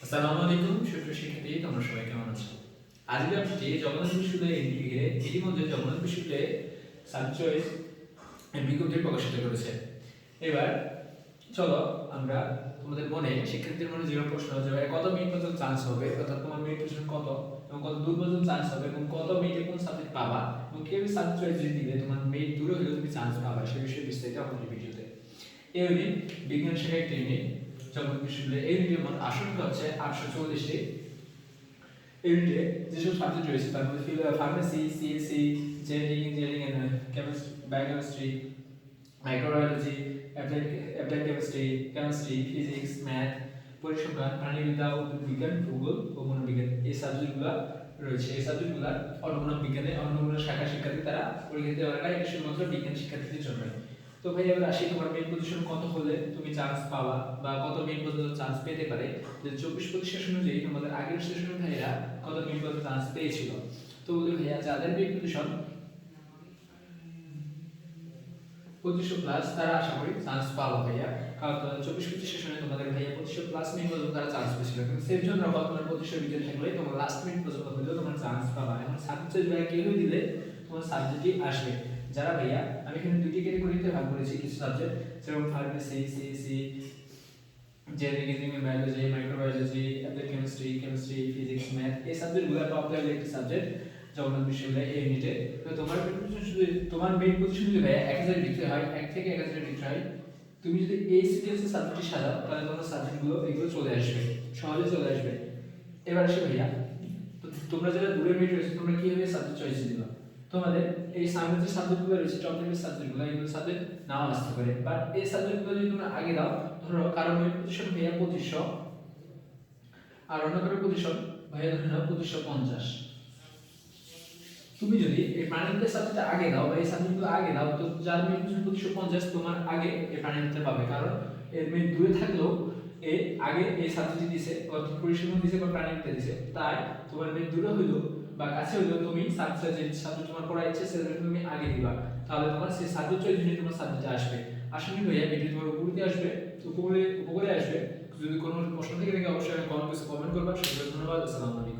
আসসালামু আলাইকুম সুপ্রিয় শিক্ষার্থী, তোমরা সবাই কেমন আছো? আজকে আপনি জগন্নাথ বিশ্ববিদ্যালয়ে ঘিরে ইতিমধ্যে জগন্নাথ বিশ্ববিদ্যালয়ে সাবজেক্ট চয়েস বিজ্ঞপ্তি প্রকাশিত করেছে। এবার চলো আমরা তোমাদের মনে শিক্ষার্থীদের মনে যে প্রশ্ন যে কত মিনিট পর্যন্ত চান্স হবে, অর্থাৎ তোমার মিনিট পর্যন্ত কত এবং কত দূর পর্যন্ত চান্স হবে এবং কত মিনিটে কোন সাবজেক্ট পাবা এবং কিভাবে সাবজেক্ট চয়েস দিলে তোমার মিনিট দূরে হলেও তুমি চান্স পাবা সে বিষয়ে বিস্তারিত আমাদের ভিডিওতে। এই ইউনিট বিজ্ঞান শাখার একটি ইউনিট জগন্নাথ বিশ্ববিদ্যালয়ে। এই ইউনিটের মোট আসনটা হচ্ছে 840টি। এই ইউনিটে যেসব সাবজেক্ট রয়েছে তার মধ্যে pharmacy, CSC, engineering and chemistry, biochemistry, microbiology, applied chemistry, physics, math, পরিসংখ্যান, প্রাণীবিদ্যা, উদ্ভিদ বিজ্ঞান, ভূগোল ও মনোবিজ্ঞান এই সাবজেক্টগুলো রয়েছে। এই সাবজেক্টগুলো অন্য বিজ্ঞানে অন্য শাখা শিক্ষার্থী তারা পরীক্ষা দিতে পারে না, এটা শুধুমাত্র বিজ্ঞান শিক্ষার্থীদের জন্য। তো ভাই এবার আসি তোমার মেইন পজিশন কত হলে তুমি চান্স পাবা বা কত মেইন পর্যন্ত চান্স পেতে পারে। যে 24-25 সেশন অনুযায়ী তোমাদের আগের সেশনের ভাইয়েরা কত মেইন পর্যন্ত চান্স পেয়েছিল। তো বলি ভাইয়া যাদের মেইন পজিশন 2500 প্লাস তারা আশা করি চান্স পাবো ভাইয়া, কারণ 24-25 সেশনে তোমাদের ভাইয়া 2500 প্লাস মেইন পর্যন্ত তারা চান্স পেয়েছিল, কিন্তু সেকশন রাখো তোমার 2500 ভিতরে থাকলে তোমার লাস্ট মিনিট পর্যন্ত হলেও তোমার চান্স পাবা। এখন সাবজেক্ট ভাইয়া কেউ দিলে তোমার সাবজেক্টই আসবে। যারা ভাইয়া আমি এখানে দুটি ক্যাটাগরিতে ভাগ করেছি কিছু সাবজেক্ট, যেমন pharmacy, CSC, engineering, biology, microbiology, applied chemistry, physics, math এই সাবজেক্টগুলো টপ লেভেলের একটি সাবজেক্ট জগন্নাথ বিশ্ববিদ্যালয়ে এই ইউনিটে। তো তোমার মেইন পজিশন যদি ভাইয়া 1000 ভিতরে হয়, 1 থেকে 1000 ভিতরে হয়, তুমি যদি এই সিরিয়াসের সাবজেক্টটি সাজাও তাহলে তোমার সাবজেক্টগুলো এগুলো চলে আসবে, সহজে চলে আসবে। এবার আসি ভাইয়া তোমরা যারা দূরের মেয়ে রয়েছে তোমরা কিভাবে সাবজেক্ট চয়েস দিবা। তোমাদের এই সামনে যে সাবজেক্টগুলো রয়েছে টপ লেভেল সাবজেক্টগুলো এগুলো সাবজেক্ট নাও আসতে পারে, বাট এই সাবজেক্টগুলো যদি তোমরা আগে দাও, ধরো কারো মেইন পজিশন ভাইয়া 2500 আর অন্য কারো পজিশন ভাইয়া ধরে নাও 2550, তুমি যদি এই প্রাণীবিদ্যা সাবজেক্টটা আগে দাও বা এই সাবজেক্টগুলো আগে দাও, তো যার মেইন পজিশন 2550 তোমার আগে এই প্রাণীবিদ্যা পাবে, কারণ এর মেইন দূরে থাকলেও এই আগে এই সাবজেক্ট দিছে অর্থাৎ পরিসংখ্যান দিছে বা প্রাণীবিদ্যা দিছে, তাই তোমার মেইন দূরে হইলো বা কাছে হইলো তুমি সাবজেক্ট যে সাবজেক্ট তোমার পড়া ইচ্ছে সেটা তুমি আগে দিবা, তাহলে তোমার সেই সাবজেক্ট চয়েস জন্য তোমার সাবজেক্টে আসবে। আশা করি ভাইয়া ভিডিও তোমার উপরে আসবে, উপরে আসবে। যদি কোনো প্রশ্ন থেকে থাকে অবশ্যই কমেন্ট করবা। সবাইকে ধন্যবাদ। আসসালামু আলাইকুম।